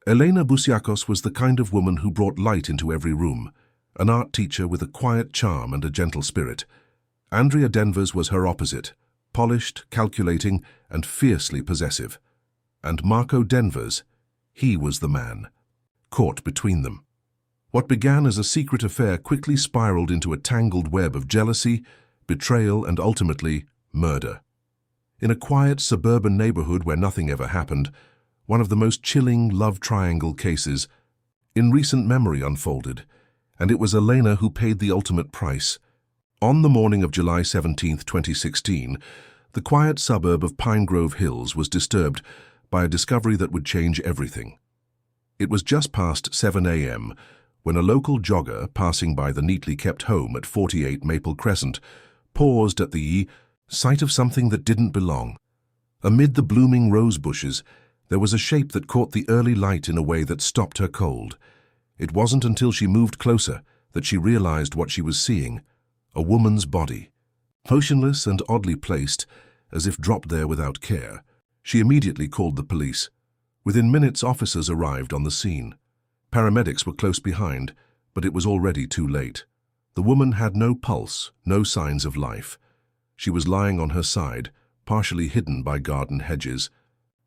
Elena Busiakos was the kind of woman who brought light into every room, an art teacher with a quiet charm and a gentle spirit. Andrea Denvers was her opposite, polished, calculating, and fiercely possessive. And Marco Denvers, he was the man, caught between them. What began as a secret affair quickly spiraled into a tangled web of jealousy, betrayal, and ultimately, murder. In a quiet suburban neighborhood where nothing ever happened, one of the most chilling love triangle cases in recent memory unfolded, and it was Elena who paid the ultimate price. On the morning of July 17, 2016, the quiet suburb of Pine Grove Hills was disturbed by a discovery that would change everything. It was just past 7 a.m. when a local jogger passing by the neatly kept home at 48 Maple Crescent paused at the sight of something that didn't belong. Amid the blooming rose bushes, there was a shape that caught the early light in a way that stopped her cold. It wasn't until she moved closer that she realized what she was seeing: a woman's body. Motionless and oddly placed, as if dropped there without care, she immediately called the police. Within minutes, officers arrived on the scene. Paramedics were close behind, but it was already too late. The woman had no pulse, no signs of life. She was lying on her side, partially hidden by garden hedges.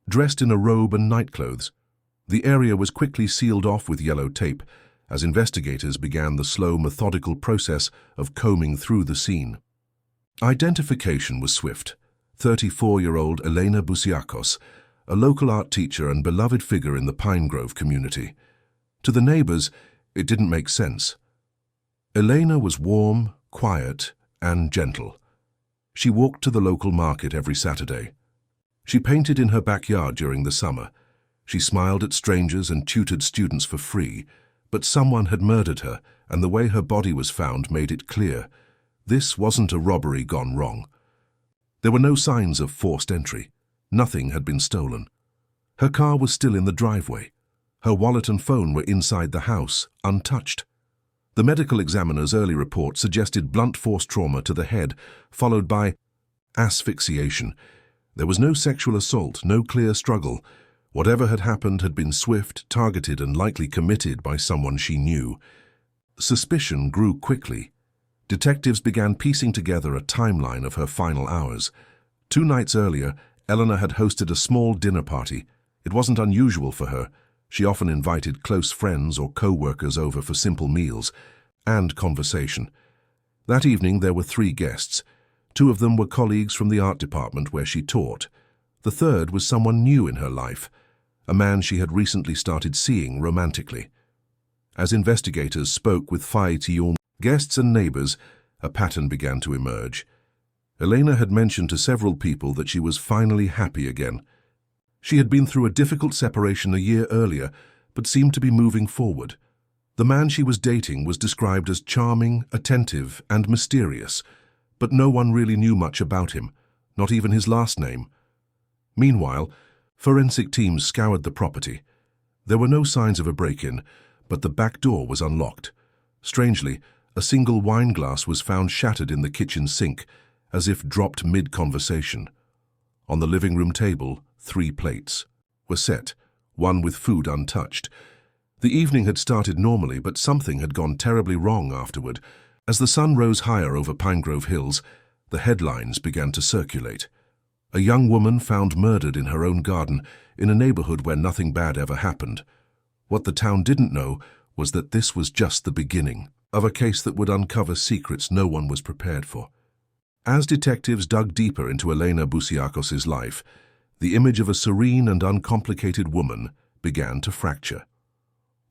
Dressed in a robe and nightclothes, the area was quickly sealed off with yellow tape as investigators began the slow, methodical process of combing through the scene. Identification was swift. 34-year-old Elena Busiakos, a local art teacher and beloved figure in the Pine Grove community. To the neighbors, it didn't make sense. Elena was warm, quiet, and gentle. She walked to the local market every Saturday. She painted in her backyard during the summer. She smiled at strangers and tutored students for free, but someone had murdered her, and the way her body was found made it clear. This wasn't a robbery gone wrong. There were no signs of forced entry. Nothing had been stolen. Her car was still in the driveway. Her wallet and phone were inside the house, untouched. The medical examiner's early report suggested blunt force trauma to the head, followed by asphyxiation. There was no sexual assault, no clear struggle. Whatever had happened had been swift, targeted, and likely committed by someone she knew. Suspicion grew quickly. Detectives began piecing together a timeline of her final hours. 2 nights earlier, Elena had hosted a small dinner party. It wasn't unusual for her. She often invited close friends or co-workers over for simple meals and conversation. That evening there were 3 guests. 2 of them were colleagues from the art department where she taught. The third was someone new in her life, a man she had recently started seeing romantically. As investigators spoke with guests and neighbors, a pattern began to emerge. Elena had mentioned to several people that she was finally happy again. She had been through a difficult separation a year earlier, but seemed to be moving forward. The man she was dating was described as charming, attentive, and mysterious, but no one really knew much about him, not even his last name. Meanwhile, forensic teams scoured the property. There were no signs of a break-in, but the back door was unlocked. Strangely, a single wine glass was found shattered in the kitchen sink, as if dropped mid-conversation. On the living room table, 3 plates were set, one with food untouched. The evening had started normally, but something had gone terribly wrong afterward. As the sun rose higher over Pine Grove Hills, the headlines began to circulate. A young woman found murdered in her own garden in a neighborhood where nothing bad ever happened. What the town didn't know was that this was just the beginning of a case that would uncover secrets no one was prepared for. As detectives dug deeper into Elena Busiakos' life, the image of a serene and uncomplicated woman began to fracture.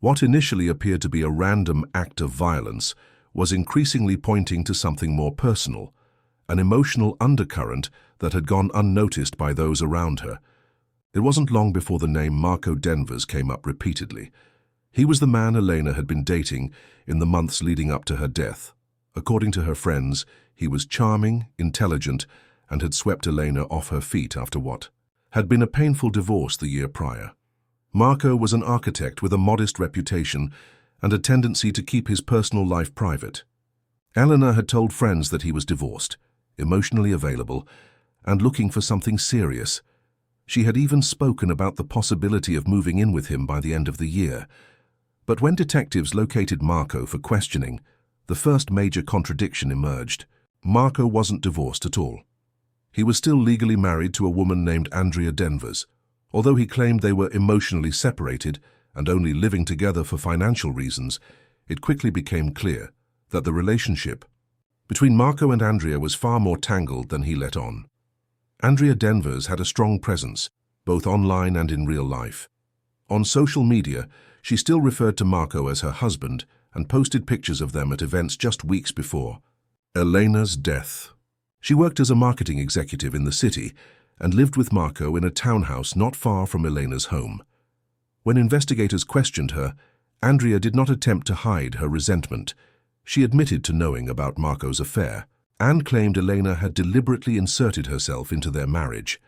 What initially appeared to be a random act of violence was increasingly pointing to something more personal, an emotional undercurrent that had gone unnoticed by those around her. It wasn't long before the name Marco Denvers came up repeatedly. He was the man Elena had been dating in the months leading up to her death. According to her friends, he was charming, intelligent, and had swept Elena off her feet after what had been a painful divorce the year prior. Marco was an architect with a modest reputation and a tendency to keep his personal life private. Elena had told friends that he was divorced, emotionally available, and looking for something serious. She had even spoken about the possibility of moving in with him by the end of the year. But when detectives located Marco for questioning, the first major contradiction emerged. Marco wasn't divorced at all. He was still legally married to a woman named Andrea Denvers. Although he claimed they were emotionally separated and only living together for financial reasons, it quickly became clear that the relationship between Marco and Andrea was far more tangled than he let on. Andrea Denvers had a strong presence, both online and in real life. On social media, she still referred to Marco as her husband and posted pictures of them at events just weeks before Elena's death. She worked as a marketing executive in the city and lived with Marco in a townhouse not far from Elena's home. When investigators questioned her, Andrea did not attempt to hide her resentment. She admitted to knowing about Marco's affair and claimed Elena had deliberately inserted herself into their marriage.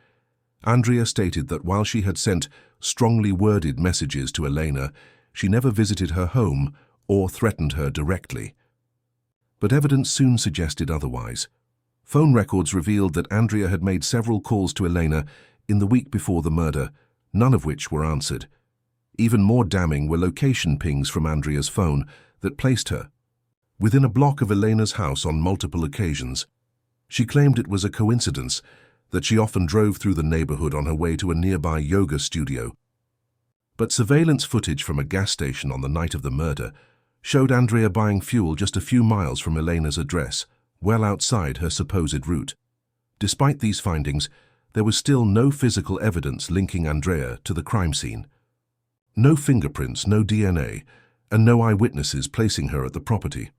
Andrea stated that while she had sent strongly worded messages to Elena, she never visited her home or threatened her directly. But evidence soon suggested otherwise. Phone records revealed that Andrea had made several calls to Elena in the week before the murder, none of which were answered. Even more damning were location pings from Andrea's phone that placed her within a block of Elena's house on multiple occasions. She claimed it was a coincidence that she often drove through the neighborhood on her way to a nearby yoga studio. But surveillance footage from a gas station on the night of the murder showed Andrea buying fuel just a few miles from Elena's address, well outside her supposed route. Despite these findings, there was still no physical evidence linking Andrea to the crime scene. No fingerprints, no DNA, and no eyewitnesses placing her at the property.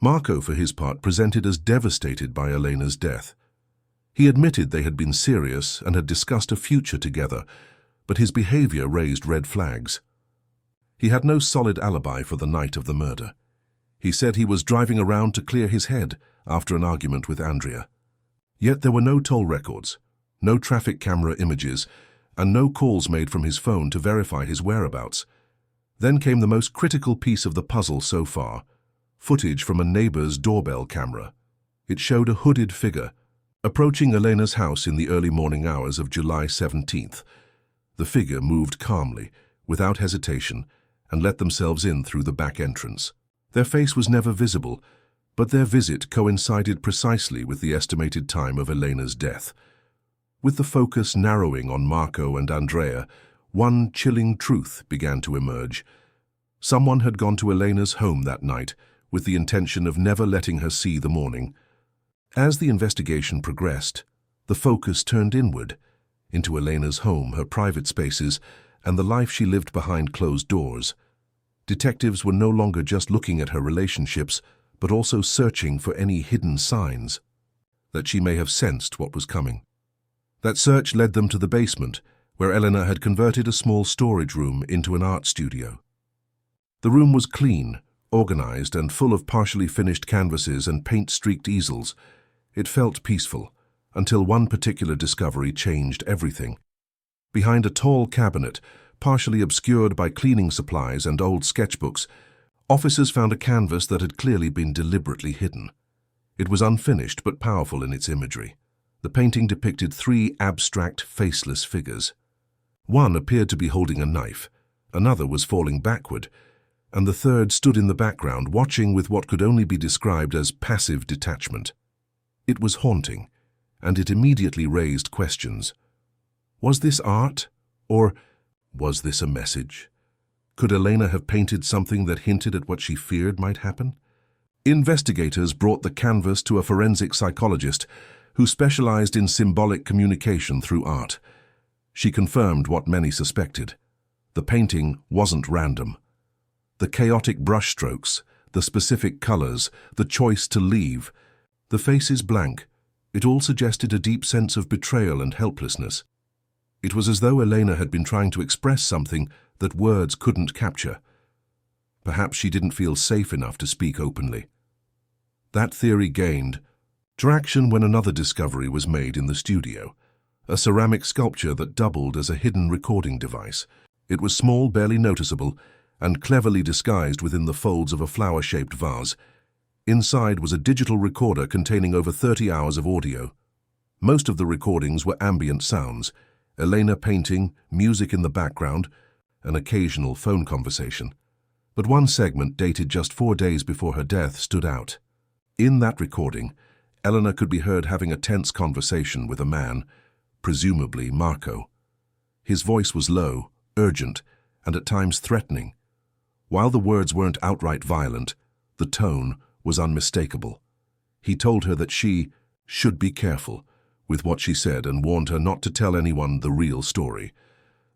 Marco, for his part, presented as devastated by Elena's death. He admitted they had been serious and had discussed a future together, but his behavior raised red flags. He had no solid alibi for the night of the murder. He said he was driving around to clear his head after an argument with Andrea. Yet there were no toll records, no traffic camera images, and no calls made from his phone to verify his whereabouts. Then came the most critical piece of the puzzle so far: footage from a neighbor's doorbell camera. It showed a hooded figure approaching Elena's house in the early morning hours of July 17th. The figure moved calmly, without hesitation, and let themselves in through the back entrance. Their face was never visible, but their visit coincided precisely with the estimated time of Elena's death. With the focus narrowing on Marco and Andrea, one chilling truth began to emerge. Someone had gone to Elena's home that night with the intention of never letting her see the morning. As the investigation progressed, the focus turned inward, into Elena's home, her private spaces, and the life she lived behind closed doors. Detectives were no longer just looking at her relationships, but also searching for any hidden signs that she may have sensed what was coming. That search led them to the basement, where Elena had converted a small storage room into an art studio. The room was clean, organized, and full of partially finished canvases and paint-streaked easels. It felt peaceful, until one particular discovery changed everything. Behind a tall cabinet, partially obscured by cleaning supplies and old sketchbooks, officers found a canvas that had clearly been deliberately hidden. It was unfinished but powerful in its imagery. The painting depicted three abstract, faceless figures. One appeared to be holding a knife, another was falling backward, and the third stood in the background, watching with what could only be described as passive detachment. It was haunting, and it immediately raised questions. Was this art, or was this a message? Could Elena have painted something that hinted at what she feared might happen? Investigators brought the canvas to a forensic psychologist who specialized in symbolic communication through art. She confirmed what many suspected. The painting wasn't random. The chaotic brushstrokes, the specific colors, the choice to leave, the faces blank, it all suggested a deep sense of betrayal and helplessness. It was as though Elena had been trying to express something that words couldn't capture. Perhaps she didn't feel safe enough to speak openly. That theory gained traction when another discovery was made in the studio, a ceramic sculpture that doubled as a hidden recording device. It was small, barely noticeable, and cleverly disguised within the folds of a flower-shaped vase. Inside was a digital recorder containing over 30 hours of audio. Most of the recordings were ambient sounds, Elena painting, music in the background, an occasional phone conversation. But one segment dated just 4 days before her death stood out. In that recording, Elena could be heard having a tense conversation with a man, presumably Marco. His voice was low, urgent, and at times threatening. While the words weren't outright violent, the tone was unmistakable. He told her that she should be careful with what she said and warned her not to tell anyone the real story.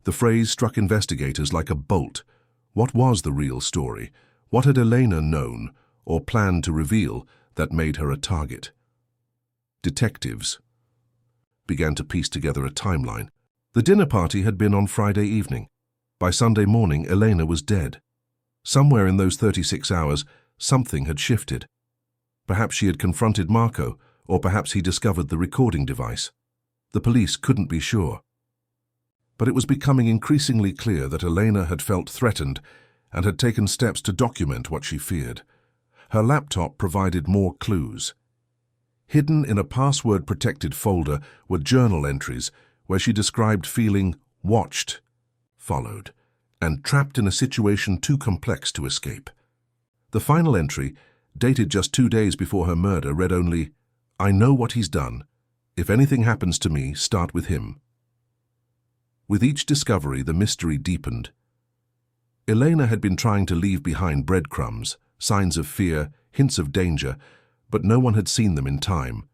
The phrase struck investigators like a bolt. What was the real story? What had Elena known or planned to reveal that made her a target? Detectives began to piece together a timeline. The dinner party had been on Friday evening. By Sunday morning, Elena was dead. Somewhere in those 36 hours, something had shifted. Perhaps she had confronted Marco, or perhaps he discovered the recording device. The police couldn't be sure. But it was becoming increasingly clear that Elena had felt threatened and had taken steps to document what she feared. Her laptop provided more clues. Hidden in a password-protected folder were journal entries where she described feeling watched, followed, and trapped in a situation too complex to escape. The final entry, dated just 2 days before her murder, read only, "I know what he's done. If anything happens to me, start with him." With each discovery, the mystery deepened. Elena had been trying to leave behind breadcrumbs, signs of fear, hints of danger, but no one had seen them in time.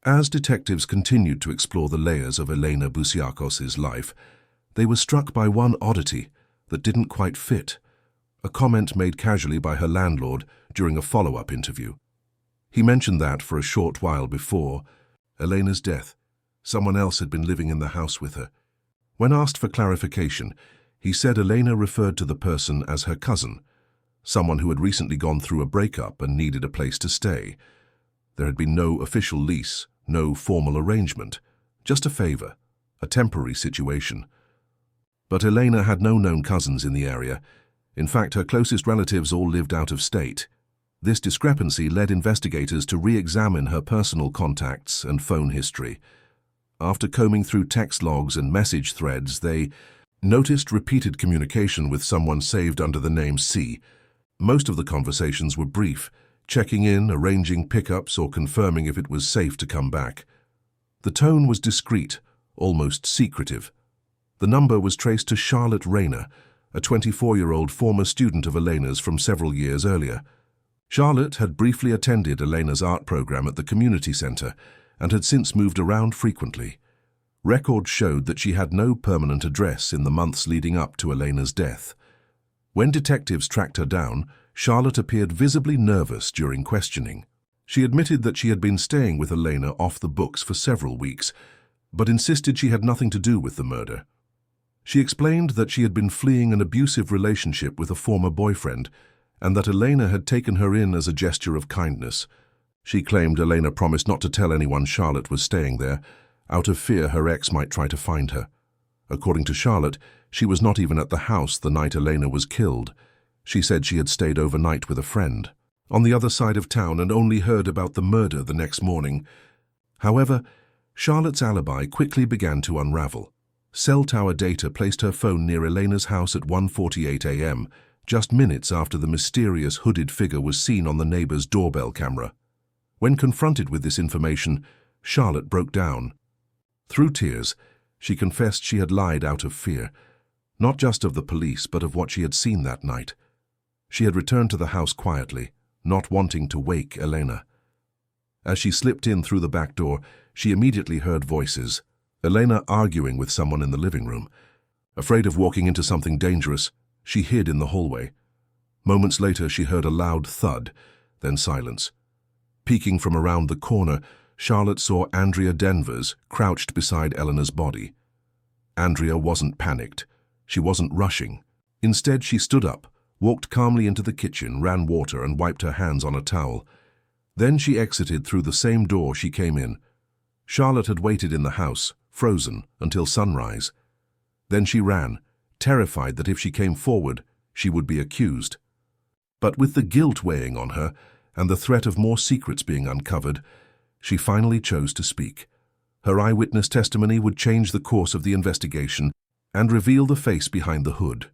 As detectives continued to explore the layers of Elena Busiakos' life, they were struck by one oddity that didn't quite fit, a comment made casually by her landlord during a follow-up interview. He mentioned that for a short while before Elena's death, someone else had been living in the house with her. When asked for clarification, he said Elena referred to the person as her cousin, someone who had recently gone through a breakup and needed a place to stay. There had been no official lease, no formal arrangement, just a favor, a temporary situation. But Elena had no known cousins in the area. In fact, her closest relatives all lived out of state. This discrepancy led investigators to re-examine her personal contacts and phone history. After combing through text logs and message threads, they noticed repeated communication with someone saved under the name C. Most of the conversations were brief, checking in, arranging pickups, or confirming if it was safe to come back. The tone was discreet, almost secretive. The number was traced to Charlotte Rayner, a 24-year-old former student of Elena's from several years earlier. Charlotte had briefly attended Elena's art program at the community center and had since moved around frequently. Records showed that she had no permanent address in the months leading up to Elena's death. When detectives tracked her down, Charlotte appeared visibly nervous during questioning. She admitted that she had been staying with Elena off the books for several weeks, but insisted she had nothing to do with the murder. She explained that she had been fleeing an abusive relationship with a former boyfriend and that Elena had taken her in as a gesture of kindness. She claimed Elena promised not to tell anyone Charlotte was staying there, out of fear her ex might try to find her. According to Charlotte, she was not even at the house the night Elena was killed. She said she had stayed overnight with a friend on the other side of town and only heard about the murder the next morning. However, Charlotte's alibi quickly began to unravel. Cell tower data placed her phone near Elena's house at 1:48 a.m., just minutes after the mysterious hooded figure was seen on the neighbor's doorbell camera. When confronted with this information, Charlotte broke down. Through tears, she confessed she had lied out of fear, not just of the police but of what she had seen that night. She had returned to the house quietly, not wanting to wake Elena. As she slipped in through the back door, she immediately heard voices, Elena arguing with someone in the living room. Afraid of walking into something dangerous, she hid in the hallway. Moments later, she heard a loud thud, then silence. Peeking from around the corner, Charlotte saw Andrea Denvers crouched beside Elena's body. Andrea wasn't panicked. She wasn't rushing. Instead, she stood up, walked calmly into the kitchen, ran water, and wiped her hands on a towel. Then she exited through the same door she came in. Charlotte had waited in the house, frozen, until sunrise. Then she ran, terrified that if she came forward, she would be accused. But with the guilt weighing on her and the threat of more secrets being uncovered, she finally chose to speak. Her eyewitness testimony would change the course of the investigation and reveal the face behind the hood.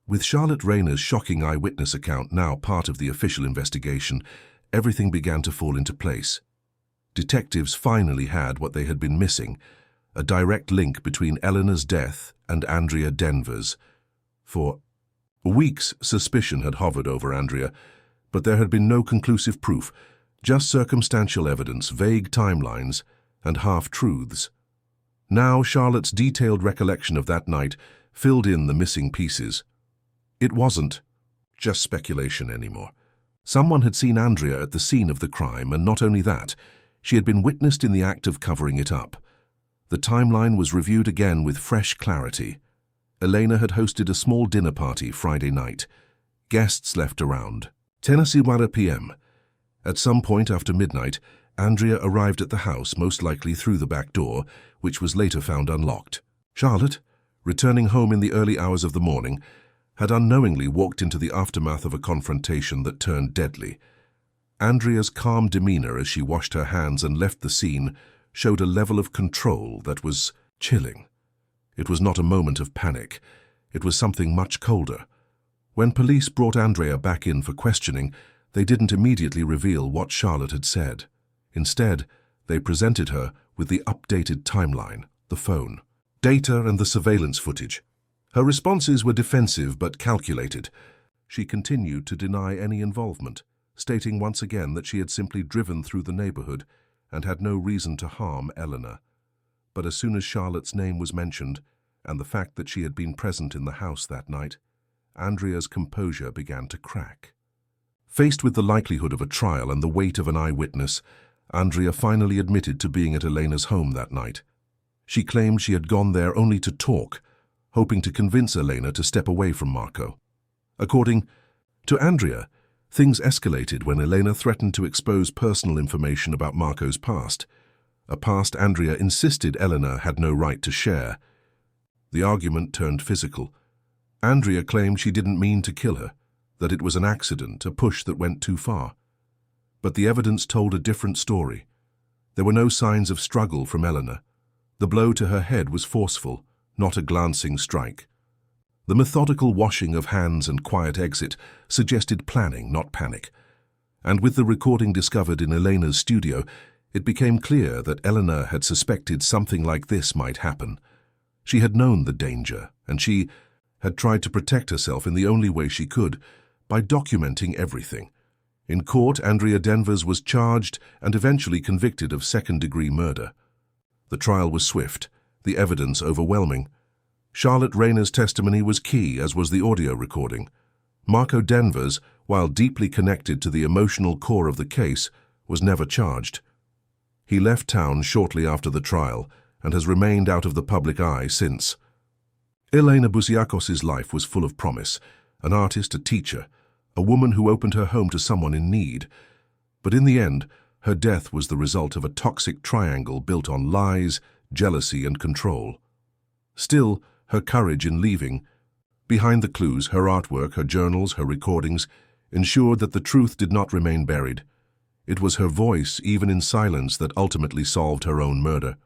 With Charlotte Rayner's shocking eyewitness account now part of the official investigation, everything began to fall into place. Detectives finally had what they had been missing, a direct link between Elena's death and Andrea Denvers. For weeks, suspicion had hovered over Andrea, but there had been no conclusive proof, just circumstantial evidence, vague timelines, and half-truths. Now Charlotte's detailed recollection of that night filled in the missing pieces. It wasn't just speculation anymore. Someone had seen Andrea at the scene of the crime, and not only that, she had been witnessed in the act of covering it up. The timeline was reviewed again with fresh clarity. Elena had hosted a small dinner party Friday night. Guests left around 10:00 p.m. At some point after midnight, Andrea arrived at the house, most likely through the back door, which was later found unlocked. Charlotte, returning home in the early hours of the morning, had unknowingly walked into the aftermath of a confrontation that turned deadly. Andrea's calm demeanor as she washed her hands and left the scene showed a level of control that was chilling. It was not a moment of panic. It was something much colder. When police brought Andrea back in for questioning, they didn't immediately reveal what Charlotte had said. Instead, they presented her with the updated timeline, the phone, data and the surveillance footage. Her responses were defensive but calculated. She continued to deny any involvement, stating once again that she had simply driven through the neighborhood and had no reason to harm Elena. But as soon as Charlotte's name was mentioned, and the fact that she had been present in the house that night, Andrea's composure began to crack. Faced with the likelihood of a trial and the weight of an eyewitness, Andrea finally admitted to being at Elena's home that night. She claimed she had gone there only to talk, hoping to convince Elena to step away from Marco. According to Andrea, things escalated when Elena threatened to expose personal information about Marco's past, a past Andrea insisted Elena had no right to share. The argument turned physical. Andrea claimed she didn't mean to kill her, that it was an accident, a push that went too far. But the evidence told a different story. There were no signs of struggle from Elena. The blow to her head was forceful, not a glancing strike. The methodical washing of hands and quiet exit suggested planning, not panic. And with the recording discovered in Elena's studio, it became clear that Elena had suspected something like this might happen. She had known the danger, and she had tried to protect herself in the only way she could, by documenting everything. In court, Andrea Denvers was charged and eventually convicted of second-degree murder. The trial was swift, the evidence overwhelming. Charlotte Rayner's testimony was key, as was the audio recording. Marco Denvers, while deeply connected to the emotional core of the case, was never charged. He left town shortly after the trial and has remained out of the public eye since. Elena Busiakos' life was full of promise, an artist, a teacher, a woman who opened her home to someone in need. But in the end, her death was the result of a toxic triangle built on lies, jealousy, and control. Still, her courage in leaving, behind the clues, her artwork, her journals, her recordings, ensured that the truth did not remain buried. It was her voice, even in silence, that ultimately solved her own murder.